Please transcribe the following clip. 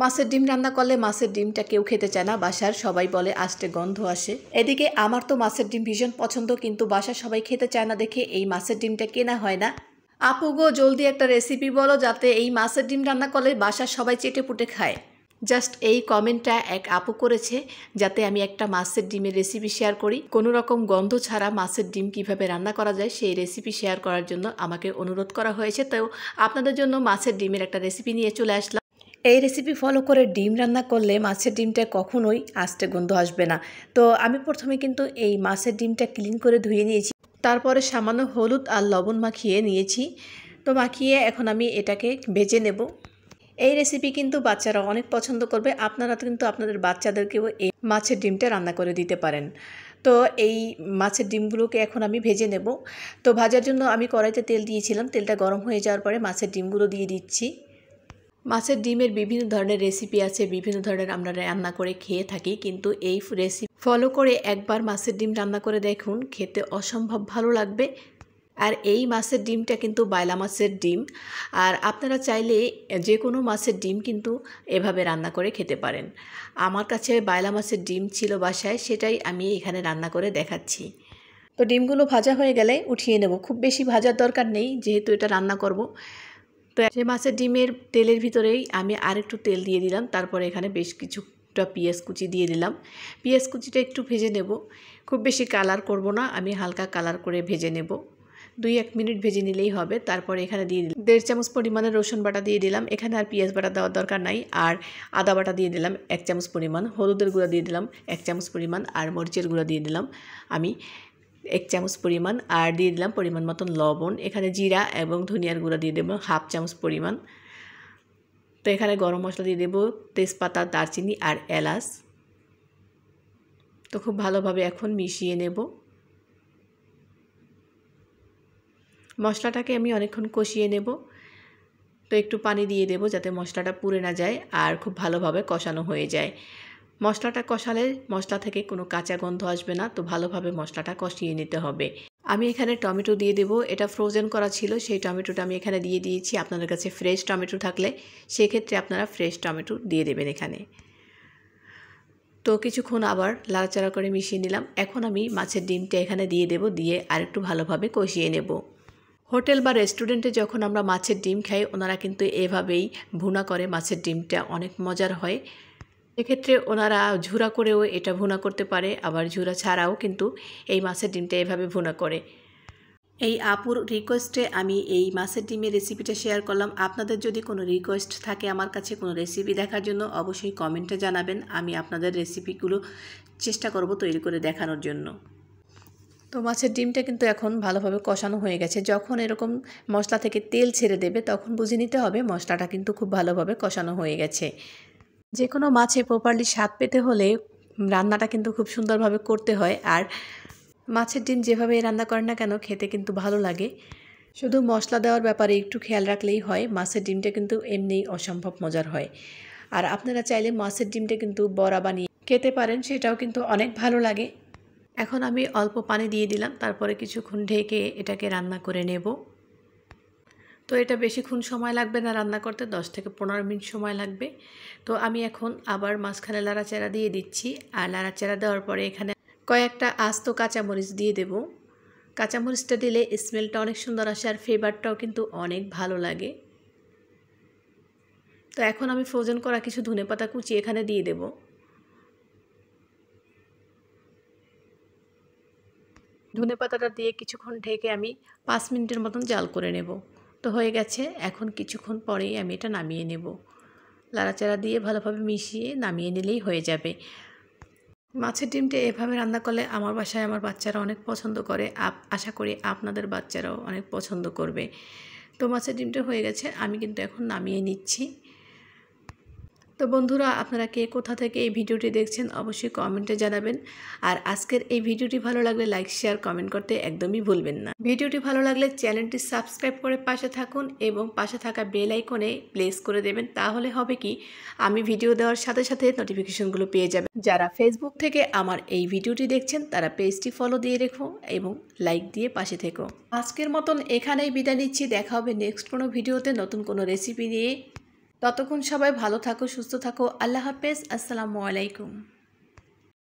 মাছের ডিম রান্না করলে মাছের ডিমটা কেউ খেতে চায় না, বাসার সবাই বলে আষ্টে গন্ধ আসে। এদিকে আমার তো মাছের ডিম ভীষণ পছন্দ, কিন্তু বাসার সবাই খেতে চায় না দেখে এই মাছের ডিমটা কেনা হয় না। আপু গো, জলদি একটা রেসিপি বলো যাতে এই মাছের ডিম রান্না করলে বাসার সবাই চেটে পুটে খায়। জাস্ট এই কমেন্টটা এক আপু করেছে যাতে আমি একটা মাছের ডিমের রেসিপি শেয়ার করি, কোনো রকম গন্ধ ছাড়া মাছের ডিম কিভাবে রান্না করা যায় সেই রেসিপি শেয়ার করার জন্য আমাকে অনুরোধ করা হয়েছে। তো আপনাদের জন্য মাছের ডিমের একটা রেসিপি নিয়ে চলে আসলাম। এই রেসিপি ফলো করে ডিম রান্না করলে মাছের ডিমটা কখনোই আস্তে গন্ধ আসবে না। তো আমি প্রথমে কিন্তু এই মাছের ডিমটা ক্লিন করে ধুয়ে নিয়েছি, তারপরে সামান্য হলুদ আর লবণ মাখিয়ে নিয়েছি। তো মাখিয়ে এখন আমি এটাকে ভেজে নেব। এই রেসিপি কিন্তু বাচ্চারা অনেক পছন্দ করবে, আপনারা কিন্তু আপনাদের বাচ্চাদেরকেও এই মাছের ডিমটা রান্না করে দিতে পারেন। তো এই মাছের ডিমগুলোকে এখন আমি ভেজে নেব। তো ভাজার জন্য আমি কড়াইতে তেল দিয়েছিলাম, তেলটা গরম হয়ে যাওয়ার পরে মাছের ডিমগুলো দিয়ে দিচ্ছি। মাছের ডিমের বিভিন্ন ধরনের রেসিপি আছে, বিভিন্ন ধরনের আমরা রান্না করে খেয়ে থাকি, কিন্তু এই রেসিপি ফলো করে একবার মাছের ডিম রান্না করে দেখুন, খেতে অসম্ভব ভালো লাগবে। আর এই মাছের ডিমটা কিন্তু বাইলা মাছের ডিম, আর আপনারা চাইলে যে কোনো মাছের ডিম কিন্তু এভাবে রান্না করে খেতে পারেন। আমার কাছে বাইলা মাছের ডিম ছিল বাসায়, সেটাই আমি এখানে রান্না করে দেখাচ্ছি। তো ডিমগুলো ভাজা হয়ে গেলে উঠিয়ে নেব, খুব বেশি ভাজার দরকার নেই যেহেতু এটা রান্না করব। তো সেই মাছের ডিমের তেলের ভিতরেই আমি আরেকটু তেল দিয়ে দিলাম, তারপরে এখানে বেশ কিছুটা পেঁয়াজ কুচি দিয়ে দিলাম। পেঁয়াজ কুচিটা একটু ভেজে নেব, খুব বেশি কালার করব না, আমি হালকা কালার করে ভেজে নেব, 2-1 মিনিট ভেজে নিলেই হবে। তারপরে এখানে দিয়ে দিলাম 1.5 চামচ পরিমাণের রসুন বাটা দিয়ে দিলাম, এখানে আর পেঁয়াজ বাটা দেওয়ার দরকার নাই। আর আদা বাটা দিয়ে দিলাম 1 চামচ পরিমাণ, হলুদের গুঁড়া দিয়ে দিলাম 1 চামচ পরিমাণ, আর মরিচের গুঁড়া দিয়ে দিলাম আমি 1 চামচ পরিমাণ, আর দিয়ে দিলাম পরিমাণ মতন লবণ। এখানে জিরা এবং ধনিয়ার গুঁড়া দিয়ে দেবো 1/2 চামচ পরিমাণ। তো এখানে গরম মশলা দিয়ে দেবো, তেজপাতা, দারচিনি আর এলাচ। তো খুব ভালোভাবে এখন মিশিয়ে নেব। মশলাটাকে আমি অনেকক্ষণ কষিয়ে নেব। তো একটু পানি দিয়ে দেব যাতে মশলাটা পুড়ে না যায় আর খুব ভালোভাবে কষানো হয়ে যায়। মশলাটা কষালে মশলা থেকে কোনো কাঁচা গন্ধ আসবে না, তো ভালোভাবে মশলাটা কষিয়ে নিতে হবে। আমি এখানে টমেটো দিয়ে দেব, এটা ফ্রোজেন করা ছিল, সেই টমেটোটা আমি এখানে দিয়ে দিয়েছি। আপনাদের কাছে ফ্রেশ টমেটো থাকলে সেক্ষেত্রে আপনারা ফ্রেশ টমেটো দিয়ে দেবেন এখানে। তো কিছুক্ষণ আবার লাড়াচাড়া করে মিশিয়ে নিলাম। এখন আমি মাছের ডিমটা এখানে দিয়ে দেব, দিয়ে আরেকটু ভালোভাবে কষিয়ে নেব। হোটেল বা রেস্টুরেন্টে যখন আমরা মাছের ডিম খাই, ওনারা কিন্তু এভাবেই ভুনা করে মাছের ডিমটা, অনেক মজার হয়। এক্ষেত্রে ওনারা ঝুরা করেও এটা ভুনা করতে পারে, আবার ঝুরা ছাড়াও কিন্তু এই মাছের ডিমটা এভাবে ভুনা করে। এই আপুর রিকোয়েস্টে আমি এই মাছের ডিমের রেসিপিটা শেয়ার করলাম। আপনাদের যদি কোনো রিকোয়েস্ট থাকে আমার কাছে কোনো রেসিপি দেখার জন্য, অবশ্যই কমেন্টে জানাবেন, আমি আপনাদের রেসিপিগুলো চেষ্টা করব তৈরি করে দেখানোর জন্য। তো মাছের ডিমটা কিন্তু এখন ভালোভাবে কষানো হয়ে গেছে। যখন এরকম মশলা থেকে তেল ছেড়ে দেবে তখন বুঝে নিতে হবে মশলাটা কিন্তু খুব ভালোভাবে কষানো হয়ে গেছে। যে কোনো মাছে প্রপারলি স্বাদ পেতে হলে রান্নাটা কিন্তু খুব সুন্দরভাবে করতে হয়, আর মাছের ডিম যেভাবে রান্না করেন না কেন খেতে কিন্তু ভালো লাগে। শুধু মশলা দেওয়ার ব্যাপারে একটু খেয়াল রাখলেই হয়, মাছের ডিমটা কিন্তু এমনিই অসম্ভব মজার হয়। আর আপনারা চাইলে মাছের ডিমটা কিন্তু বড়া বানিয়ে খেতে পারেন, সেটাও কিন্তু অনেক ভালো লাগে। এখন আমি অল্প পানি দিয়ে দিলাম, তারপরে কিছুক্ষণ ঢেকে এটাকে রান্না করে নেব। তো এটা বেশিক্ষণ সময় লাগবে না রান্না করতে, 10 থেকে 15 মিনিট সময় লাগবে। তো আমি এখন আবার মাঝখানে লাড়াচাড়া দিয়ে দিচ্ছি, আর লাড়াচাড়া দেওয়ার পরে এখানে কয়েকটা আস্ত কাঁচামরিচ দিয়ে দেব। কাঁচামরিচটা দিলে স্মেলটা অনেক সুন্দর আসে, আর ফ্লেভারটাও কিন্তু অনেক ভালো লাগে। তো এখন আমি ফ্রোজেন করা কিছু ধনেপাতা কুচি এখানে দিয়ে দেব। ধনেপাতাটা দিয়ে কিছুক্ষণ ঢেকে আমি 5 মিনিটের মতন জাল করে নেব। তো হয়ে গেছে, এখন কিছুক্ষণ পরেই আমি এটা নামিয়ে নেব। লাড়াচাড়া দিয়ে ভালোভাবে মিশিয়ে নামিয়ে নিলেই হয়ে যাবে। মাছের ডিমটা এভাবে রান্না করলে আমার বাসায় আমার বাচ্চারা অনেক পছন্দ করে, আশা করি আপনাদের বাচ্চারাও অনেক পছন্দ করবে। তো মাছের ডিমটা হয়ে গেছে, আমি কিন্তু এখন নামিয়ে নিচ্ছি। তো বন্ধুরা, আপনারা কে কোথা থেকে এই ভিডিওটি দেখছেন অবশ্যই কমেন্টে জানাবেন। আর আজকের এই ভিডিওটি ভালো লাগলে লাইক, শেয়ার, কমেন্ট করতে একদমই ভুলবেন না। ভিডিওটি ভালো লাগলে চ্যানেলটি সাবস্ক্রাইব করে পাশে থাকুন এবং পাশে থাকা বেল আইকনে প্রেস করে দেবেন, তাহলে হবে কি আমি ভিডিও দেওয়ার সাথে সাথে নোটিফিকেশনগুলো পেয়ে যাবেন। যারা ফেসবুক থেকে আমার এই ভিডিওটি দেখছেন তারা পেজটি ফলো দিয়ে রেখো এবং লাইক দিয়ে পাশে থেকো। আজকের মতন এখানেই বিদায় নিচ্ছি, দেখা হবে নেক্সট কোনো ভিডিওতে নতুন কোনো রেসিপি নিয়ে। ততক্ষণ সবাই ভালো থাকো, সুস্থ থাকো। আল্লাহ হাফেজ। আসসালামু আলাইকুম।